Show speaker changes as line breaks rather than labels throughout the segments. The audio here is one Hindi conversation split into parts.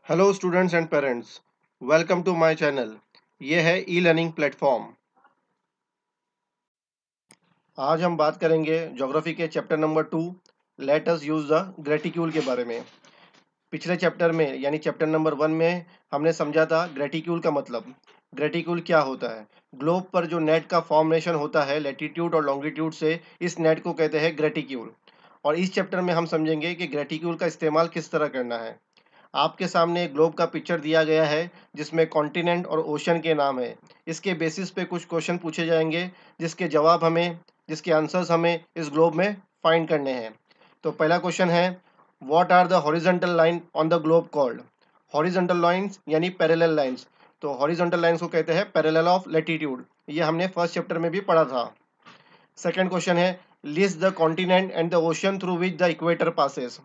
Hello students and parents, welcome to my channel. ये है ई लर्निंग प्लेटफॉर्म। आज हम बात करेंगे ज्योग्राफी के chapter number 2, let us use the graticule के बारे में। पिछले चैप्टर में यानी चैप्टर नंबर 1 में हमने समझा था ग्रेटिक्यूल का मतलब। ग्रेटिक्यूल क्या होता है? ग्लोब पर जो नेट का फॉर्मेशन होता है लैटिट्यूड और लॉन्गिट्यूड से, इस नेट को कहते हैं ग्रेटिक्यूल। और इस चैप्टर में हम समझेंगे कि ग्रेटिक्यूल का इस्तेमाल किस तरह करना है। आपके सामने एक ग्लोब का पिक्चर दिया गया है जिसमें कॉन्टिनेंट और ओशन के नाम है। इसके बेसिस पे कुछ क्वेश्चन पूछे जाएंगे जिसके आंसर्स हमें इस ग्लोब में फाइंड करने हैं। तो पहला क्वेश्चन है, what are the horizontal line on the globe called? Horizontal lines यानी पैरेलल लाइंस। तो हॉरिजॉन्टल लाइंस को कहते हैं पैरेलल ऑफ लैटिट्यूड। ये हमने फर्स्ट चैप्टर में भी पढ़ा था। सेकंड क्वेश्चन है, list the continent and the ocean through which the equator passes.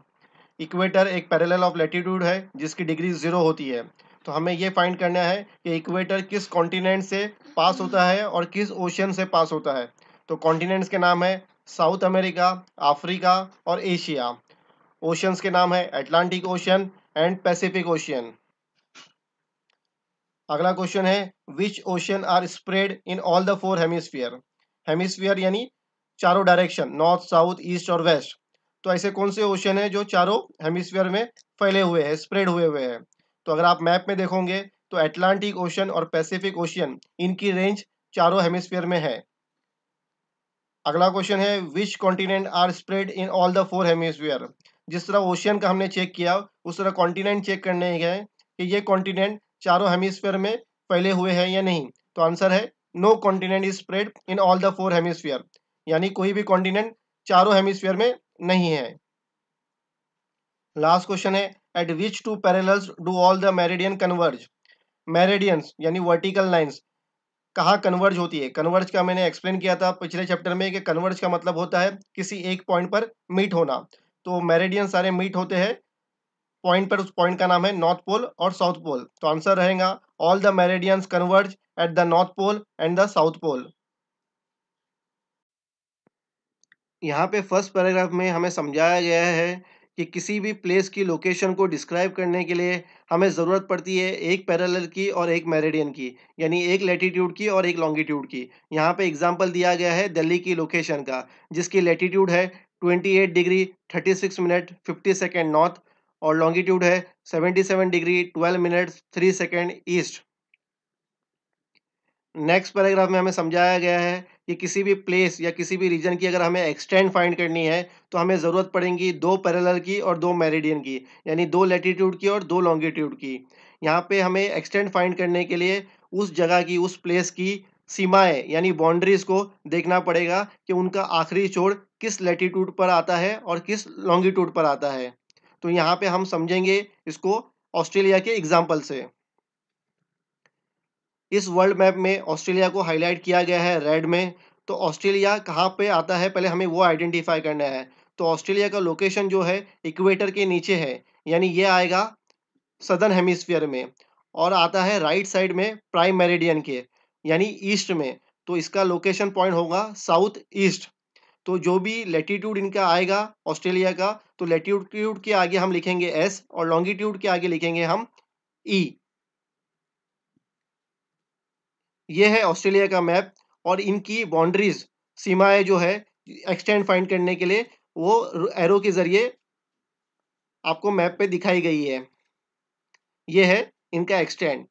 Equator एक पैरेलल ऑफ लैटिट्यूड है जिसकी डिग्री 0 होती है। तो हमें ये फाइंड करना है कि इक्वेटर किस कॉन्टिनेंट से पास होता है और किस ओशन से पास होता है। तो कॉन्टिनेंट्स के नाम है साउथ अमेरिका, अफ्रीका और एशिया। ओशंस के नाम है Atlantic ocean and Pacific ocean. अगला क्वेश्चन है, which ocean are spread in all the 4 hemisphere? Hemisphere यानी चारों डायरेक्शन, नॉर्थ, साउथ, ईस्ट और वेस्ट। तो ऐसे कौन से ओशन है जो चारों हेमिस्फीयर में फैले हुए हैं, स्प्रेड हुए हुए हैं? तो अगर आप मैप में देखोगे तो अटलांटिक ओशन और पैसिफिक ओशियन, इनकी रेंज चारों हेमिस्फीयर में है। अगला क्वेश्चन है, which continent are spread in all the 4 hemisphere? जिस तरह ओशियन का हमने चेक किया उस तरह कॉन्टिनेंट चेक करने गए कि ये कॉन्टिनेंट चारों हेमिस्फीयर में फैले हुए हैं या नहीं। तो आंसर है no continent is spread in all the 4 hemisphere, यानी कोई भी कॉन्टिनेंट चारों हेमिस्फीयर में नहीं है। लास्ट क्वेश्चन है, at which two parallels do all the meridian converge? Meridians यानी वर्टिकल लाइंस कहाँ कन्वर्ज होती है? कन्वर्ज का मैंने एक्सप्लेन किया था पिछले चैप्टर में कि कन्वर्ज का मतलब होता है किसी एक पॉइंट पर मीट होना। तो मेरिडियन सारे मीट होते हैं पॉइंट पर, उस पॉइंट का नाम है नॉर्थ पोल और साउथ पोल। तो आंसर रहेगा all the meridians converge at the north pole and the south pole. यहाँ पे फर्स्ट पैराग्राफ में हमें समझाया गया है कि किसी भी प्लेस की लोकेशन को डिस्क्राइब करने के लिए हमें ज़रूरत पड़ती है एक पैरेलल की और एक मेरिडियन की, यानी एक लैटिट्यूड की और एक लॉन्गिट्यूड की। यहाँ पे एग्जांपल दिया गया है दिल्ली की लोकेशन का, जिसकी लैटिट्यूड है 28 डिग्री 36 मिनट 50 सेकेंड नॉर्थ और लॉन्गिट्यूड है 77 degree 12 minute 3 second east. Next paragraph में हमें समझाया गया है कि किसी भी प्लेस या किसी भी रीजन की अगर हमें एक्सटेंड फाइंड करनी है तो हमें ज़रूरत पड़ेगी दो पैरेलल की और दो मेरिडियन की, यानी दो लैटिट्यूड की और दो लॉन्गिट्यूड की। यहाँ पे हमें एक्सटेंड फाइंड करने के लिए उस जगह की, उस प्लेस की सीमाएं यानी बाउंड्रीज को देखना पड़ेगा कि उनका आखिरी छोर किस लैटिट्यूड पर आता है और किस लॉन्गिट्यूड पर आता है। तो यहाँ पे हम समझेंगे इसको ऑस्ट्रेलिया के एग्जाम्पल से। इस वर्ल्ड मैप में ऑस्ट्रेलिया को हाईलाइट किया गया है रेड में। तो ऑस्ट्रेलिया कहाँ पे आता है पहले हमें वो आइडेंटिफाई करना है। तो ऑस्ट्रेलिया का लोकेशन जो है इक्वेटर के नीचे है, यानी ये आएगा सदर्न हेमिस्फीयर में और आता है राइट साइड में प्राइम मेरिडियन के, यानी ईस्ट में। तो इसका लोकेशन पॉइंट होगा साउथ ईस्ट। तो जो भी लैटिट्यूड इनका आएगा ऑस्ट्रेलिया का, तो लैटिट्यूड के आगे हम लिखेंगे एस और लॉन्गिट्यूड के आगे लिखेंगे हम ई। ये है ऑस्ट्रेलिया का मैप और इनकी बाउंड्रीज, सीमाएं जो है एक्सटेंड फाइंड करने के लिए वो एरो के जरिए आपको मैप पे दिखाई गई है। ये है इनका एक्सटेंड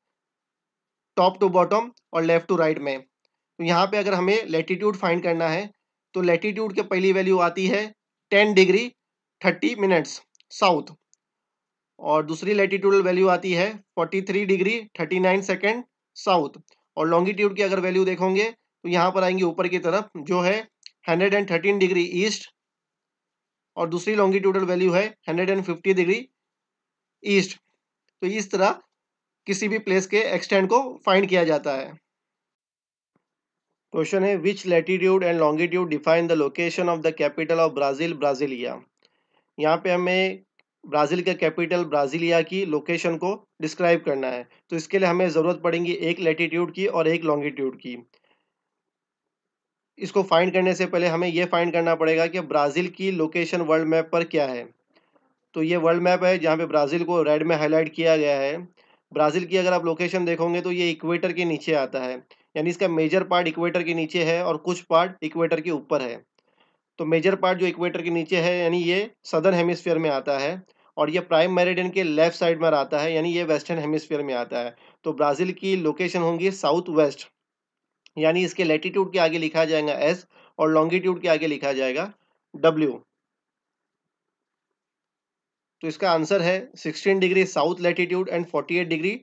टॉप टू बॉटम और लेफ्ट टू राइट में। तो यहाँ पे अगर हमें लैटिट्यूड फाइंड करना है तो लैटिट्यूड के पहली वैल्यू आती है 10 डिग्री 30 मिनट्स साउथ और दूसरी लैटिट्यूडल वैल्यू आती है 43 डिग्री 39 सेकेंड साउथ। और लॉन्गिट्यूड की अगर वैल्यू देखोगे तो यहाँ पर आएंगे ऊपर की तरफ जो है 113 डिग्री ईस्ट और दूसरी लॉन्गिट्यूडल वैल्यू है 150 डिग्री ईस्ट। तो इस तरह किसी भी प्लेस के एक्सटेंड को फाइंड किया जाता है। क्वेश्चन है, which latitude and longitude define the location of the capital of Brazil Brasilia? यहाँ पे हमें ब्राज़ील का कैपिटल ब्राज़ीलिया की लोकेशन को डिस्क्राइब करना है। तो इसके लिए हमें ज़रूरत पड़ेगी एक लैटिट्यूड की और एक लॉन्गिट्यूड की। इसको फाइंड करने से पहले हमें ये फाइंड करना पड़ेगा कि ब्राज़ील की लोकेशन वर्ल्ड मैप पर क्या है। तो ये वर्ल्ड मैप है जहाँ पे ब्राज़ील को रेड में हाईलाइट किया गया है। ब्राज़ील की अगर आप लोकेशन देखोगे तो ये इक्वेटर के नीचे आता है, यानी इसका मेजर पार्ट इक्वेटर के नीचे है और कुछ पार्ट इक्वेटर के ऊपर है। तो मेजर पार्ट जो इक्वेटर के नीचे है यानी ये सदर्न हेमिस्फीयर में आता है और ये प्राइम मेरिडियन के लेफ्ट साइड में आता है, यानी ये वेस्टर्न हेमिस्फीयर में आता है। तो ब्राज़ील की लोकेशन होंगी साउथ वेस्ट, यानी इसके लैटिट्यूड के आगे लिखा जाएगा एस और लॉन्गिट्यूड के आगे लिखा जाएगा डब्ल्यू। तो इसका आंसर है 16 degree south latitude and 48 degree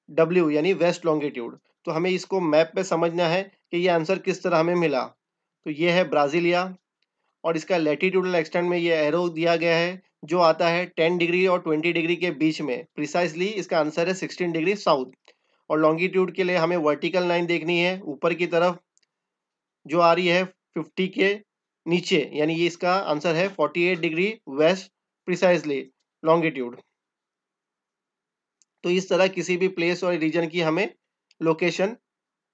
W यानी वेस्ट लॉन्गिट्यूड। तो हमें इसको मैप पे समझना है कि ये आंसर किस तरह हमें मिला। तो ये है ब्राज़ीलिया और इसका लैटिट्यूडल एक्सटेंट में ये एरो दिया गया है जो आता है 10 डिग्री और 20 डिग्री के बीच में। प्रिसाइसली इसका आंसर है 16 डिग्री साउथ। और लॉन्गिट्यूड के लिए हमें वर्टिकल लाइन देखनी है ऊपर की तरफ जो आ रही है 50 के नीचे, यानी ये इसका आंसर है 48 डिग्री वेस्ट प्रिसाइसली लॉन्गिट्यूड। तो इस तरह किसी भी प्लेस और रीजन की हमें लोकेशन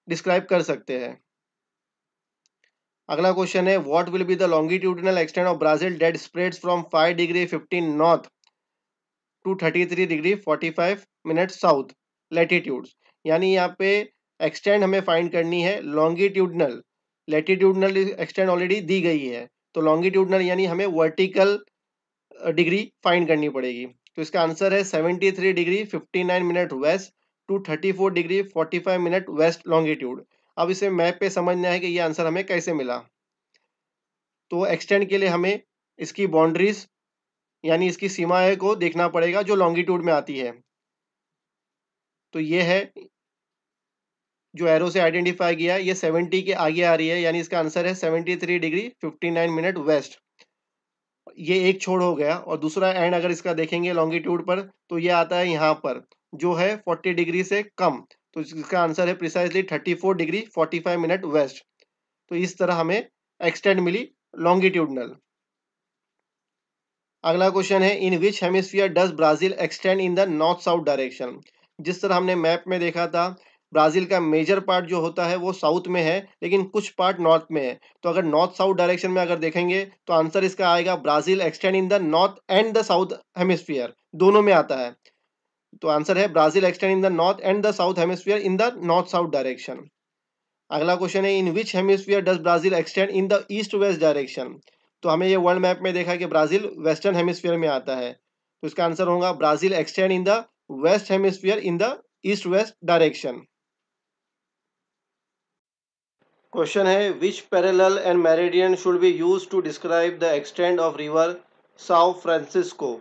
डिस्क्राइब कर सकते हैं। अगला क्वेश्चन है what will be the longitudinal extent of Brazil that spreads from 5 degree 15 north to 33 degree 45 minute south latitudes. यानी यहाँ पे एक्सटेंड हमें फाइंड करनी है लॉन्गिट्यूडनल। लैटिट्यूडनल एक्सटेंड ऑलरेडी दी गई है, तो लॉन्गिट्यूडनल यानी हमें वर्टिकल डिग्री फाइंड करनी पड़ेगी। तो इसका आंसर है 73 degree 59 minute west to 34 degree 45 minute west longitude. अब इसे मैप पे समझना है कि ये आंसर हमें कैसे मिला। तो एक्सटेंड के लिए हमें इसकी बाउंड्रीज यानी इसकी सीमाएं को देखना पड़ेगा जो लॉन्गिट्यूड में आती है। तो ये है जो एरो से आइडेंटिफाई किया है, ये 70 के आगे आ रही है, यानी इसका आंसर है 73 डिग्री 59 मिनट वेस्ट। ये एक छोड़ हो गया और दूसरा एंड अगर इसका देखेंगे लॉन्गिट्यूड पर तो ये आता है यहाँ पर जो है 40 डिग्री से कम। तो इसका आंसर है प्रिसाइसली 34 डिग्री 45 मिनट वेस्ट। तो इस तरह हमें एक्सटेंड मिली लॉन्गिट्यूडनल। अगला क्वेश्चन है in which hemisphere does Brazil extend in the north south direction. जिस तरह हमने मैप में देखा था ब्राजील का मेजर पार्ट जो होता है वो साउथ में है लेकिन कुछ पार्ट नॉर्थ में है। तो अगर नॉर्थ साउथ डायरेक्शन में अगर देखेंगे तो आंसर इसका आएगा Brazil extend in the north and the south hemisphere, दोनों में आता है। तो आंसर है Brazil extend in the north and the south hemisphere in the north south direction. अगला क्वेश्चन है in which hemisphere does Brazil extend in the east west direction. तो हमें ये वर्ल्ड मैप में देखा कि ब्राजील वेस्टर्न हेमिस्फीयर में आता है, तो इसका आंसर होगा Brazil extend in the west hemisphere in the east west direction. Question है which parallel and meridian should be used to describe the extent of river Sao Francisco.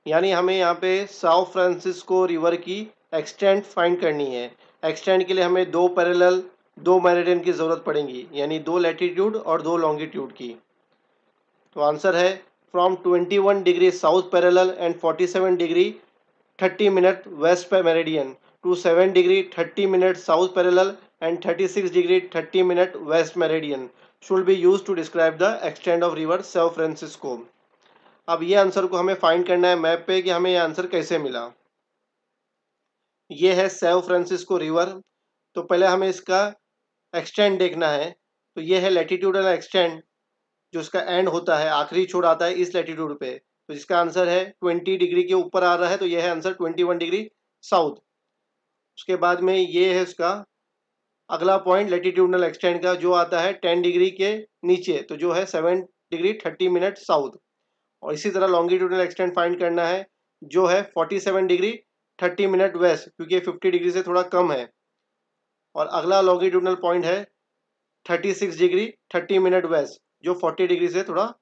यानी हमें यहाँ पे साओ फ्रांसिस्को रिवर की एक्सटेंट फाइंड करनी है। एक्सटेंट के लिए हमें दो पैरेलल दो मेरिडियन की ज़रूरत पड़ेगी, यानी दो लैटिट्यूड और दो लॉन्गिट्यूड की। तो आंसर है from 21 degree south parallel and 47 degree 30 minute west पे meridian to 7 degree 30 minute south parallel and 36 degree 30 minute west meridian should be use to describe the extent of river Sao Francisco. अब ये आंसर को हमें फाइंड करना है मैप पे कि हमें ये आंसर कैसे मिला। ये है सैओ फ्रांसिस्को रिवर। तो पहले हमें इसका एक्सटेंट देखना है। तो ये है लैटिट्यूडल एक्सटेंट जो इसका एंड होता है, आखिरी छोर आता है इस लैटिट्यूड पे। तो इसका आंसर है 20 डिग्री के ऊपर आ रहा है, तो यह है आंसर 21 डिग्री साउथ। उसके बाद में ये है इसका अगला पॉइंट लैटिट्यूडनल एक्सटेंट का जो आता है 10 डिग्री के नीचे, तो जो है 7 डिग्री 30 मिनट साउथ। और इसी तरह लॉन्गिट्यूडनल एक्सटेंट फाइंड करना है जो है 47 डिग्री 30 मिनट वेस्ट, क्योंकि 50 डिग्री से थोड़ा कम है। और अगला लॉन्गिट्यूडनल पॉइंट है 36 डिग्री 30 मिनट वेस्ट जो 40 डिग्री से थोड़ा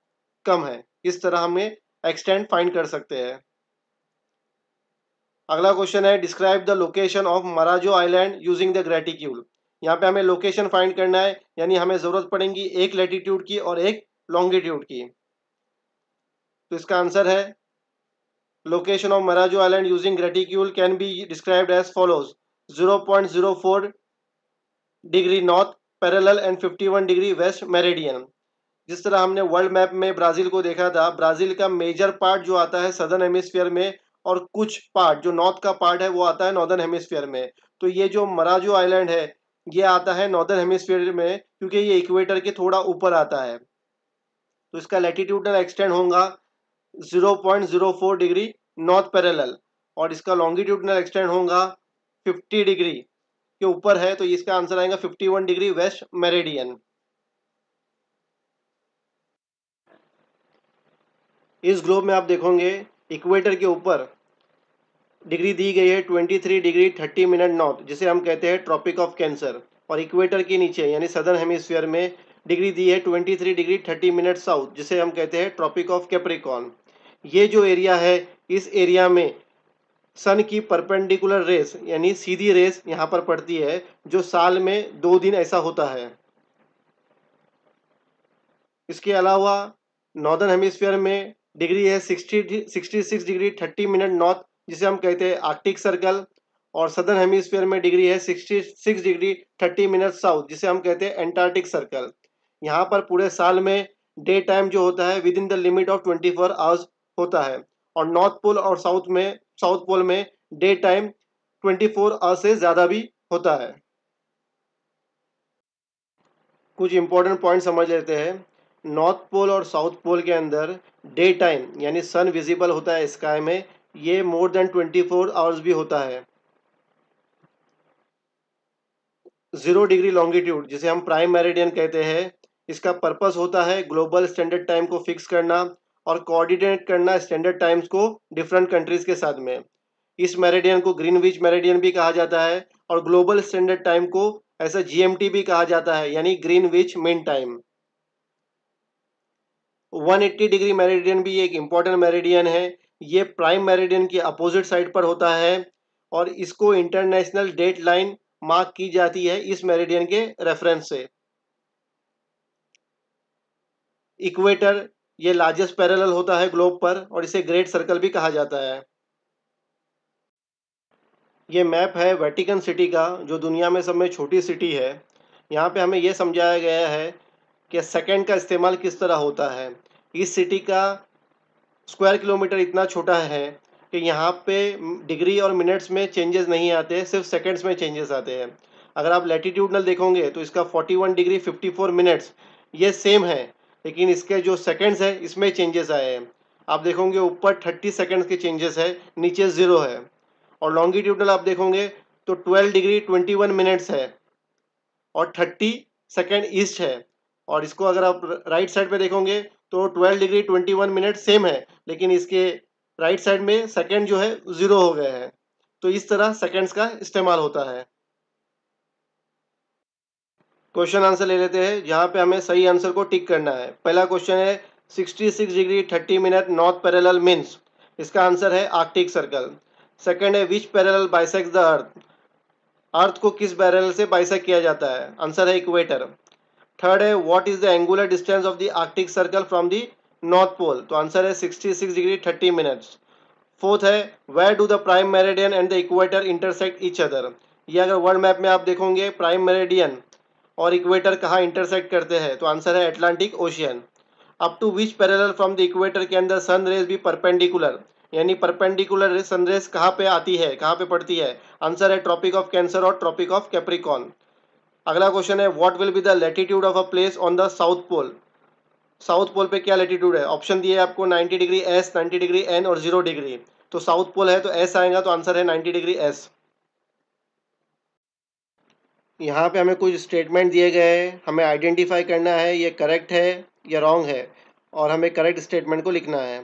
कम है। इस तरह हमें एक्सटेंट फाइंड कर सकते हैं। अगला क्वेश्चन है describe the location of Marajo island using the gratitude. यहाँ पे हमें लोकेशन फाइंड करना है, यानी हमें जरूरत पड़ेगी एक लैटिट्यूड की और एक लॉन्गिट्यूड की। तो इसका आंसर है location of Marajo island using latitude can be described as follows 0.04 degree north parallel and 51 degree west meridian. जिस तरह हमने वर्ल्ड मैप में ब्राज़ील को देखा था, ब्राज़ील का मेजर पार्ट जो आता है सदर्न हेमिस्फीयर में और कुछ पार्ट जो नॉर्थ का पार्ट है वो आता है नॉर्दर्न हेमिस्फीयर में। तो ये जो मराजो आइलैंड है ये आता है नॉर्दर्न हेमिस्फीयर में क्योंकि ये इक्वेटर के थोड़ा ऊपर आता है। तो इसका लैटिट्यूडनल एक्सटेंड होगा 0.04 डिग्री नॉर्थ पैरेलल, और इसका लॉन्गिट्यूडनल एक्सटेंड होगा 50 डिग्री के ऊपर है, तो इसका आंसर आएगा 51 डिग्री वेस्ट मेरिडियन। इस ग्लोब में आप देखोगे इक्वेटर के ऊपर डिग्री दी गई है 23 डिग्री 30 मिनट नॉर्थ, जिसे हम कहते हैं ट्रॉपिक ऑफ कैंसर, और इक्वेटर के नीचे यानी सदर्न हेमिस्फीयर में डिग्री दी है 23 डिग्री 30 मिनट साउथ, जिसे हम कहते हैं ट्रॉपिक ऑफ कैप्रिकॉर्न। ये जो एरिया है, इस एरिया में सन की परपेंडिकुलर रेस यानी सीधी रेस यहाँ पर पड़ती है, जो साल में 2 दिन ऐसा होता है। इसके अलावा नॉर्दर्न हेमिस्फीयर में डिग्री है 66 डिग्री 30 मिनट नॉर्थ, जिसे हम कहते हैं आर्कटिक सर्कल, और सदर्न हेमिस्फीयर में डिग्री है 66 डिग्री 30 मिनट साउथ, जिसे हम कहते हैं एंटार्क्टिक सर्कल। यहाँ पर पूरे साल में डे टाइम जो होता है with in the limit of 24 hours होता है, और नॉर्थ पोल और साउथ पोल में डे टाइम 24 आवर्स से ज़्यादा भी होता है। कुछ इंपॉर्टेंट पॉइंट समझ लेते हैं। नॉर्थ पोल और साउथ पोल के अंदर डे टाइम यानी सन विजिबल होता है स्काई में, ये मोर देन 24 आवर्स भी होता है। 0 डिग्री लॉन्गिट्यूड, जिसे हम प्राइम मेरिडियन कहते हैं, इसका पर्पस होता है ग्लोबल स्टैंडर्ड टाइम को फिक्स करना और कोऑर्डिनेट करना स्टैंडर्ड टाइम्स को डिफरेंट कंट्रीज के साथ में। इस मेरिडियन को ग्रीनविच मेरिडियन भी कहा जाता है, और ग्लोबल स्टैंडर्ड टाइम को ऐसा जीएमटी भी कहा जाता है, यानी Greenwich mean time. 180 degree meridian भी एक इम्पॉर्टेंट मेरिडियन है। ये प्राइम मेरिडियन की अपोजिट साइड पर होता है, और इसको इंटरनेशनल डेट लाइन मार्क की जाती है इस मेरिडियन के रेफरेंस से। इक्वेटर ये लार्जेस्ट पैरेलल होता है ग्लोब पर, और इसे ग्रेट सर्कल भी कहा जाता है। ये मैप है वेटिकन सिटी का, जो दुनिया में सब में छोटी सिटी है। यहाँ पे हमें ये समझाया गया है कि सेकंड का इस्तेमाल किस तरह होता है। इस सिटी का स्क्वायर किलोमीटर इतना छोटा है कि यहाँ पे डिग्री और मिनट्स में चेंजेस नहीं आते, सिर्फ सेकंड्स में चेंजेस आते हैं। अगर आप लैटिट्यूडनल देखोगे तो इसका 41 डिग्री 54 मिनट्स ये सेम है, लेकिन इसके जो सेकंड्स है इसमें चेंजेस आए हैं। आप देखोगे ऊपर 30 सेकंड्स के चेंजेस है, नीचे 0 है। और लॉन्गिट्यूडनल आप देखोगे तो 12 डिग्री 21 मिनट्स है और 30 सेकंड ईस्ट है। और इसको अगर आप राइट साइड पे देखोगे तो 12 डिग्री 21 मिनट सेम है, लेकिन इसके राइट साइड में सेकंड जो है 0 हो गए हैं। तो इस तरह सेकंड्स का इस्तेमाल होता है। क्वेश्चन आंसर ले लेते हैं, जहाँ पे हमें सही आंसर को टिक करना है। पहला क्वेश्चन है 66 degree 30 minute north parallel means, इसका आंसर है आर्कटिक सर्कल। सेकंड है which parallel bisects the earth, अर्थ को किस पैरेलल से बाइसेक्ट किया जाता है, आंसर है इक्वेटर। थर्ड है what is the angular distance of the Arctic circle from the north pole, तो आंसर है 66 डिग्री 30 मिनट्स। फोर्थ है where do the prime meridian and the equator intersect each other, ये अगर वर्ल्ड मैप में आप देखोगे प्राइम मेरिडियन और इक्वेटर कहाँ इंटरसेक्ट करते हैं, तो आंसर है Atlantic ocean. Up to which parallel from the equator के अंदर सन रेज भी परपेंडिकुलर, यानी परपेंडिकुलर सन रेज कहाँ पे आती है, कहाँ पे पड़ती है, आंसर है ट्रॉपिक ऑफ कैंसर और ट्रॉपिक ऑफ कैप्रिकॉर्न। अगला क्वेश्चन है what will be the latitude of a place on the south pole, south pole पे क्या लैटिट्यूड है, ऑप्शन दिए आपको 90 डिग्री एस, 90 डिग्री एन और 0 डिग्री। तो साउथ पोल है तो एस आएगा, तो आंसर है 90 डिग्री एस। यहाँ पे हमें कुछ स्टेटमेंट दिए गए हैं, हमें आइडेंटिफाई करना है ये करेक्ट है या रॉन्ग है, और हमें करेक्ट स्टेटमेंट को लिखना है।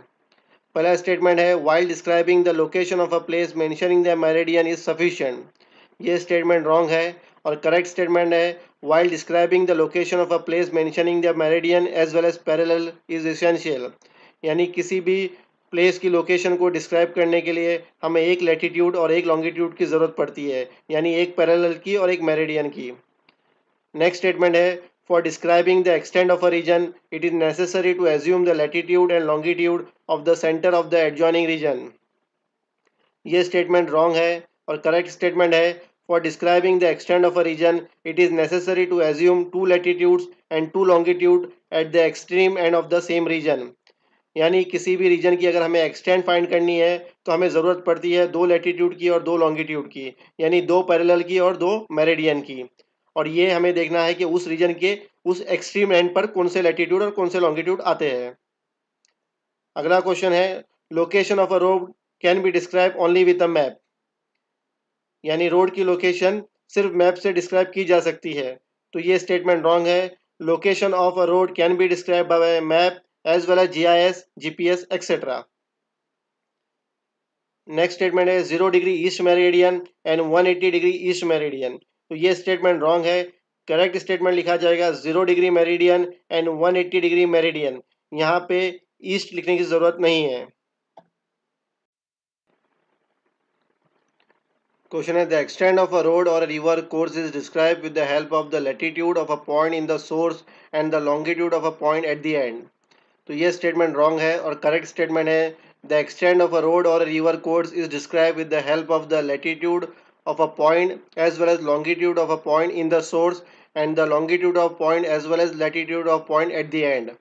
पहला स्टेटमेंट है while describing the location of a place mentioning the meridian is sufficient, ये स्टेटमेंट रॉन्ग है। और करेक्ट स्टेटमेंट है while describing the location of a place mentioning the meridian as well as parallel is essential, यानी किसी भी प्लेस की लोकेशन को डिस्क्राइब करने के लिए हमें एक लैटिट्यूड और एक लॉन्गिट्यूड की ज़रूरत पड़ती है, यानी एक पैरेलल की और एक मेरिडियन की। नेक्स्ट स्टेटमेंट है for describing the extent of a region it is necessary to assume the latitude and longitude of the centre of the adjoining region, ये स्टेटमेंट रॉन्ग है। और करेक्ट स्टेटमेंट है for describing the extent of a region it is necessary to assume 2 latitudes and 2 longitude at the extreme end of the same region, यानी किसी भी रीजन की अगर हमें एक्सटेंट फाइंड करनी है तो हमें ज़रूरत पड़ती है 2 लैटिट्यूड की और 2 लॉन्गिट्यूड की, यानी 2 पैरेलल की और 2 मेरिडियन की। और ये हमें देखना है कि उस रीजन के उस एक्सट्रीम एंड पर कौन से लैटिट्यूड और कौन से लॉन्गिट्यूड आते हैं। अगला क्वेश्चन है location of a road can be describe only with a map, यानी रोड की लोकेशन सिर्फ मैप से डिस्क्राइब की जा सकती है। तो ये स्टेटमेंट रॉन्ग है। Location of a road can be describe by map as well as GIS, GPS, etcetera. Next statement है 0 degree east meridian and 180 degree east meridian. तो ये स्टेटमेंट रॉन्ग है। करेक्ट स्टेटमेंट लिखा जाएगा 0 degree meridian and 180 degree meridian. यहाँ पे ईस्ट लिखने की जरूरत नहीं है। क्वेश्चन है the extent of a road or river course is describe with the help of the latitude of a point in the source and the longitude of a point at the end. तो ये स्टेटमेंट रॉन्ग है और करेक्ट स्टेटमेंट है the extent of a road or river course is describe with the help of the latitude of a point as well as longitude of a point in the source and the longitude of point as well as latitude of point at the end.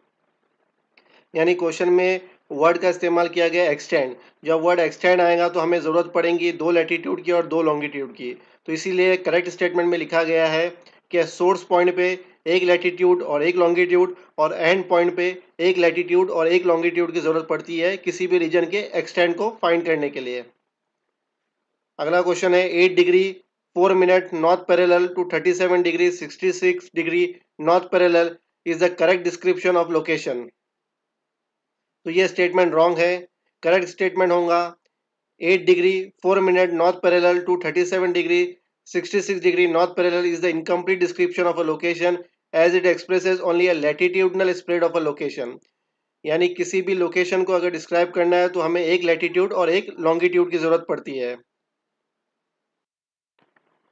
यानी क्वेश्चन में वर्ड का इस्तेमाल किया गया एक्सटेंड। जब वर्ड एक्सटेंड आएगा तो हमें ज़रूरत पड़ेगी 2 लैटिट्यूड की और 2 लॉन्गिट्यूड की। तो इसीलिए करेक्ट स्टेटमेंट में लिखा गया है कि सोर्स पॉइंट पे एक लैटिट्यूड और एक लॉन्गिट्यूड और एंड पॉइंट पे एक लैटिट्यूड और एक लॉन्गिट्यूड की ज़रूरत पड़ती है किसी भी रीजन के एक्सटेंड को फाइंड करने के लिए। अगला क्वेश्चन है 8 degree 4 minute north parallel to 37 degree 66 degree north parallel is the correct description of location. तो ये स्टेटमेंट रॉन्ग है। करेक्ट स्टेटमेंट होगा 8 degree 4 minute north parallel to 37 degree 66 degree north parallel is the incomplete description of a location as it expresses only a latitudinal spread of a location. यानी किसी भी लोकेशन को अगर डिस्क्राइब करना है तो हमें एक लैटिट्यूड और एक लॉन्गिट्यूड की जरूरत पड़ती है।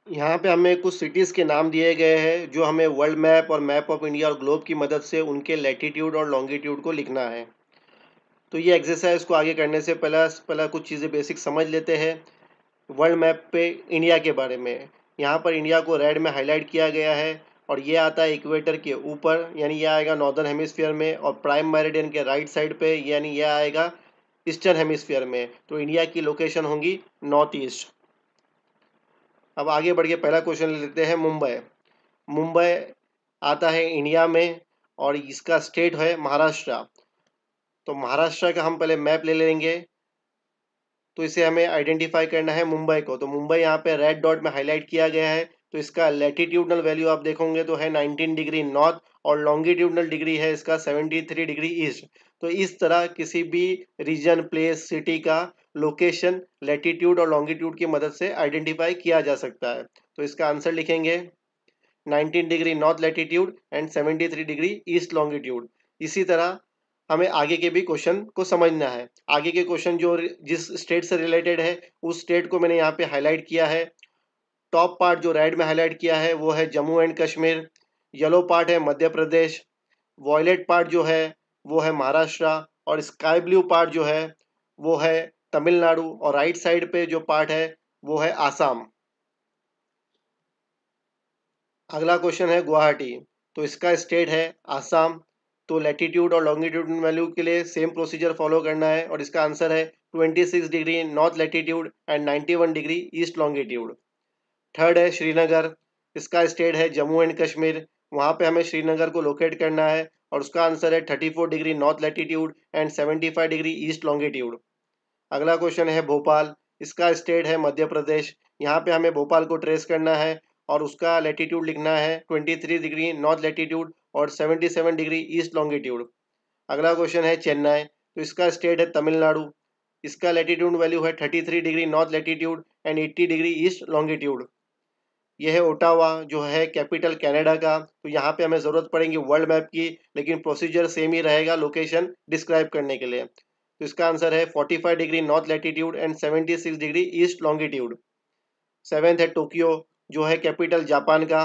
यहाँ पे हमें कुछ सिटीज़ के नाम दिए गए हैं जो हमें वर्ल्ड मैप और मैप ऑफ इंडिया और ग्लोब की मदद से उनके लैटिट्यूड और लॉन्गिट्यूड को लिखना है। तो ये एक्सरसाइज को आगे करने से पहला कुछ चीज़ें बेसिक समझ लेते हैं वर्ल्ड मैप पे इंडिया के बारे में। यहाँ पर इंडिया को रेड में हाईलाइट किया गया है और ये आता है इक्वेटर के ऊपर, यानी ये आएगा नॉर्दर्न हेमिस्फीयर में, और प्राइम मेरिडियन के राइट साइड पे यानी ये आएगा ईस्टर्न हेमिस्फीयर में। तो इंडिया की लोकेशन होगी नॉर्थ ईस्ट। अब आगे बढ़ के पहला क्वेश्चन ले लेते हैं मुंबई। मुंबई आता है इंडिया में और इसका स्टेट है महाराष्ट्र। तो महाराष्ट्र का हम पहले मैप ले लेंगे। तो इसे हमें आइडेंटिफाई करना है मुंबई को। तो मुंबई यहाँ पे रेड डॉट में हाईलाइट किया गया है। तो इसका लैटिट्यूडनल वैल्यू आप देखोगे तो है 19 डिग्री नॉर्थ और लॉन्गिट्यूडनल डिग्री है इसका 73 डिग्री ईस्ट। तो इस तरह किसी भी रीजन, प्लेस, सिटी का लोकेशन लैटिट्यूड और लॉन्गिट्यूड की मदद से आइडेंटिफाई किया जा सकता है। तो इसका आंसर लिखेंगे 19 degree north latitude and 73 degree east longitude. इसी तरह हमें आगे के भी क्वेश्चन को समझना है। आगे के क्वेश्चन जो जिस स्टेट से रिलेटेड है उस स्टेट को मैंने यहाँ पे हाईलाइट किया है। टॉप पार्ट जो रेड में हाईलाइट किया है वो है Jammu and Kashmir, yellow part है मध्य प्रदेश, वॉयलेट पार्ट जो है वो है महाराष्ट्र और स्काई ब्लू पार्ट जो है वो है तमिलनाडु और राइट साइड पे जो पार्ट है वो है आसाम। अगला क्वेश्चन है गुवाहाटी। तो इसका स्टेट है आसाम। तो लैटिट्यूड और लॉन्गिट्यूड वैल्यू के लिए सेम प्रोसीजर फॉलो करना है और इसका आंसर है 26 degree north latitude and 91 degree east longitude. Third है श्रीनगर। इसका स्टेट है जम्मू एंड कश्मीर। वहाँ पे हमें श्रीनगर को लोकेट करना है और उसका आंसर है 34 degree north latitude and 75 degree east longitude. अगला क्वेश्चन है भोपाल। इसका स्टेट है मध्य प्रदेश। यहाँ पे हमें भोपाल को ट्रेस करना है और उसका लैटिट्यूड लिखना है 23 डिग्री नॉर्थ लैटिट्यूड और 77 डिग्री ईस्ट लॉन्गिट्यूड। अगला क्वेश्चन है चेन्नई। तो इसका स्टेट है तमिलनाडु। इसका लैटिट्यूड वैल्यू है 33 degree north latitude and 80 degree east longitude. यह है ओटावा जो है कैपिटल कनाडा का। तो यहाँ पे हमें ज़रूरत पड़ेगी वर्ल्ड मैप की, लेकिन प्रोसीजर सेम ही रहेगा लोकेशन डिस्क्राइब करने के लिए। तो इसका आंसर है 45 degree north latitude and 76 degree east longitude. Seventh है टोक्यो जो है कैपिटल जापान का।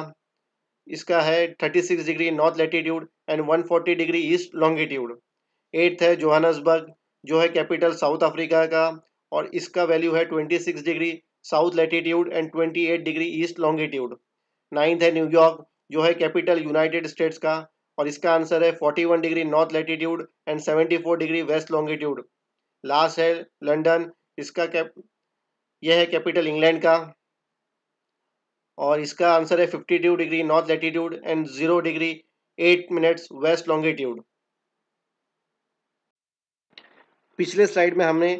इसका है 36 degree north latitude and 140 degree east longitude. Eighth है जोहानसबर्ग जो है कैपिटल साउथ अफ्रीका का और इसका वैल्यू है 26 degree south latitude and 28 degree east longitude. Ninth है न्यूयॉर्क जो है कैपिटल यूनाइटेड स्टेट्स का और इसका आंसर है 41 degree north latitude and 74 degree west longitude. Last है लंदन। इसका यह है कैपिटल इंग्लैंड का और इसका आंसर है 52 degree north latitude and 0 degree 8 minutes west longitude. पिछले स्लाइड में हमने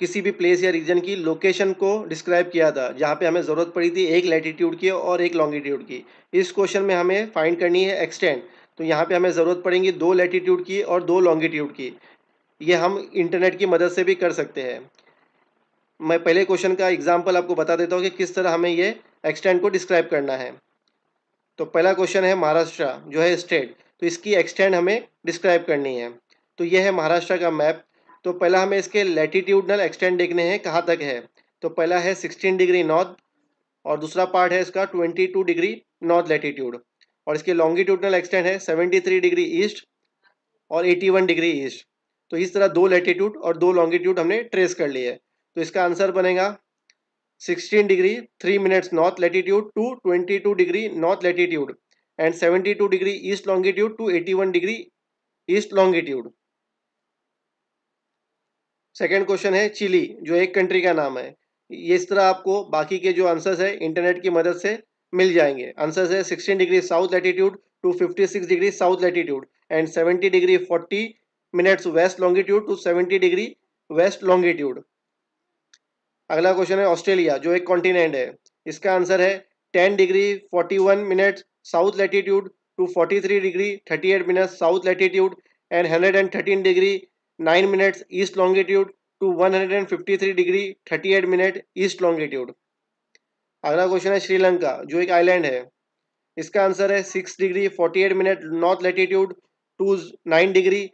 किसी भी प्लेस या रीजन की लोकेशन को डिस्क्राइब किया था, जहाँ पे हमें ज़रूरत पड़ी थी एक लैटिट्यूड की और एक लॉन्गिट्यूड की। इस क्वेश्चन में हमें फाइंड करनी है एक्सटेंट, तो यहाँ पे हमें ज़रूरत पड़ेगी 2 लैटिट्यूड की और 2 लॉन्गिट्यूड की। ये हम इंटरनेट की मदद से भी कर सकते हैं। मैं पहले क्वेश्चन का एग्जाम्पल आपको बता देता हूँ कि किस तरह हमें ये एक्सटेंट को डिस्क्राइब करना है। तो पहला क्वेश्चन है महाराष्ट्र जो है स्टेट, तो इसकी एक्सटेंट हमें डिस्क्राइब करनी है। तो ये है महाराष्ट्र का मैप। तो पहला हमें इसके लैटिट्यूडनल एक्सटेंट देखने हैं कहाँ तक है। तो पहला है 16 डिग्री नॉर्थ और दूसरा पार्ट है इसका 22 डिग्री नॉर्थ लैटिट्यूड, और इसके लॉन्गिट्यूडनल एक्सटेंट है 73 डिग्री ईस्ट और 81 डिग्री ईस्ट। तो इस तरह 2 लैटिट्यूड और 2 लॉन्गिट्यूड हमने ट्रेस कर लिए है। तो इसका आंसर बनेगा 16 degree 3 minutes north latitude to 22 degree north latitude and 72 degree east longitude to 81 degree east longitude. Second question है चिली, जो एक कंट्री का नाम है। ये इस तरह आपको बाकी के जो आंसर्स है इंटरनेट की मदद से मिल जाएंगे। आंसर्स है 16 degree south latitude to 56 degree south latitude and 70 degree 40 minutes west longitude to 70 degree west longitude. अगला क्वेश्चन है ऑस्ट्रेलिया, जो एक कॉन्टिनेंट है। इसका आंसर है 10 degree 41 minutes south latitude to 43 degree 38 minutes south latitude and 113 degree 9 minutes east longitude to 153 degree 38 minute east longitude. अगला क्वेश्चन है श्रीलंका, जो एक आइलैंड है। इसका आंसर है 6 degree 48 minute north latitude to 9 degree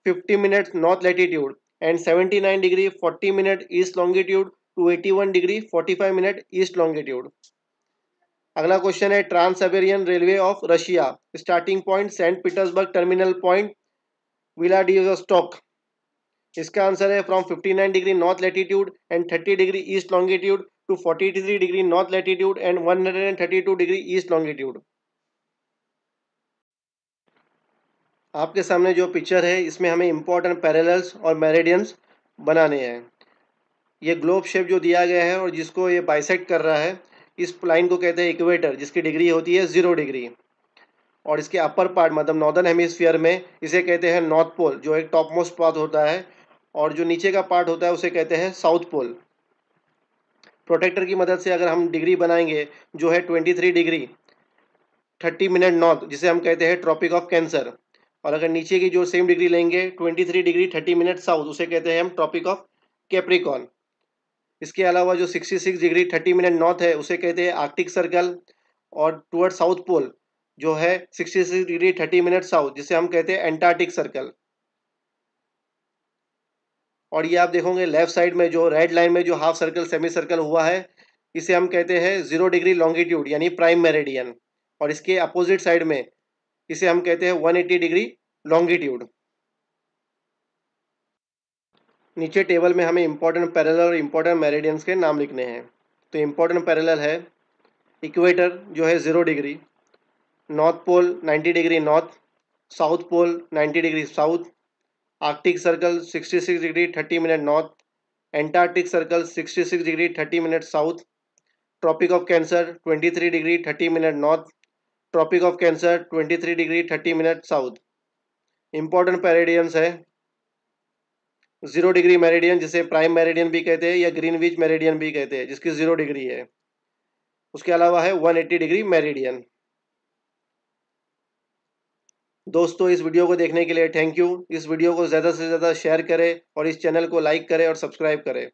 50 minute north latitude and 79 degree 40 minute east longitude to 81 degree 45 minute east longitude. अगला क्वेश्चन है trans Siberian railway of Russia, starting point Saint Petersburg, terminal point Vladivostok. इसका आंसर है from 59 degree north latitude and 30 degree east longitude to 43 degree north latitude and 132 degree east longitude. आपके सामने जो पिक्चर है इसमें हमें इंपॉर्टेंट पैरेलल्स और मेरिडियंस बनाने हैं। ये ग्लोब शेप जो दिया गया है और जिसको ये बाइसेक्ट कर रहा है, इस लाइन को कहते हैं इक्वेटर, जिसकी डिग्री होती है 0 डिग्री। और इसके अपर पार्ट मतलब नॉर्दर्न हेमिस्फीयर में इसे कहते हैं नॉर्थ पोल, जो एक टॉप मोस्ट पार्ट होता है, और जो नीचे का पार्ट होता है उसे कहते हैं साउथ पोल। प्रोटेक्टर की मदद से अगर हम डिग्री बनाएंगे जो है 23 डिग्री 30 मिनट नॉर्थ, जिसे हम कहते हैं ट्रॉपिक ऑफ कैंसर, और अगर नीचे की जो सेम डिग्री लेंगे 23 डिग्री 30 मिनट साउथ, उसे कहते हैं हम ट्रॉपिक ऑफ कैप्रिकॉन। इसके अलावा जो 66 डिग्री 30 मिनट नॉर्थ है उसे कहते हैं आर्कटिक सर्कल, और टुवर्ड साउथ पोल जो है 66 डिग्री 30 मिनट साउथ, जिसे हम कहते हैं एंटार्क्टिक सर्कल। और ये आप देखोगे लेफ्ट साइड में जो रेड लाइन में जो हाफ सर्कल सेमी सर्कल हुआ है, इसे हम कहते हैं 0 डिग्री लॉन्गिट्यूड यानी प्राइम मेरिडियन, और इसके अपोजिट साइड में इसे हम कहते हैं 180 डिग्री लॉन्गिट्यूड। नीचे टेबल में हमें इंपॉर्टेंट पैरेलल और इंपॉर्टेंट मेरिडियंस के नाम लिखने हैं। तो इंपॉर्टेंट पैरेलल है इक्वेटर जो है 0 degree, north pole 90 degree north, south pole 90 degree south, Arctic circle 66 degree 30 minute north, Antarctic circle 66 degree 30 minute south, tropic of cancer 23 degree 30 minute north, tropic of cancer 23 degree 30 minute south. Important meridians है 0 डिग्री मेरिडियन, जिसे प्राइम मेरिडियन भी कहते हैं या ग्रीनविच मेरिडियन भी कहते हैं, जिसकी 0 डिग्री है। उसके अलावा है 180 डिग्री मेरिडियन। दोस्तों, इस वीडियो को देखने के लिए थैंक यू। इस वीडियो को ज़्यादा से ज़्यादा शेयर करें और इस चैनल को लाइक करें और सब्सक्राइब करें।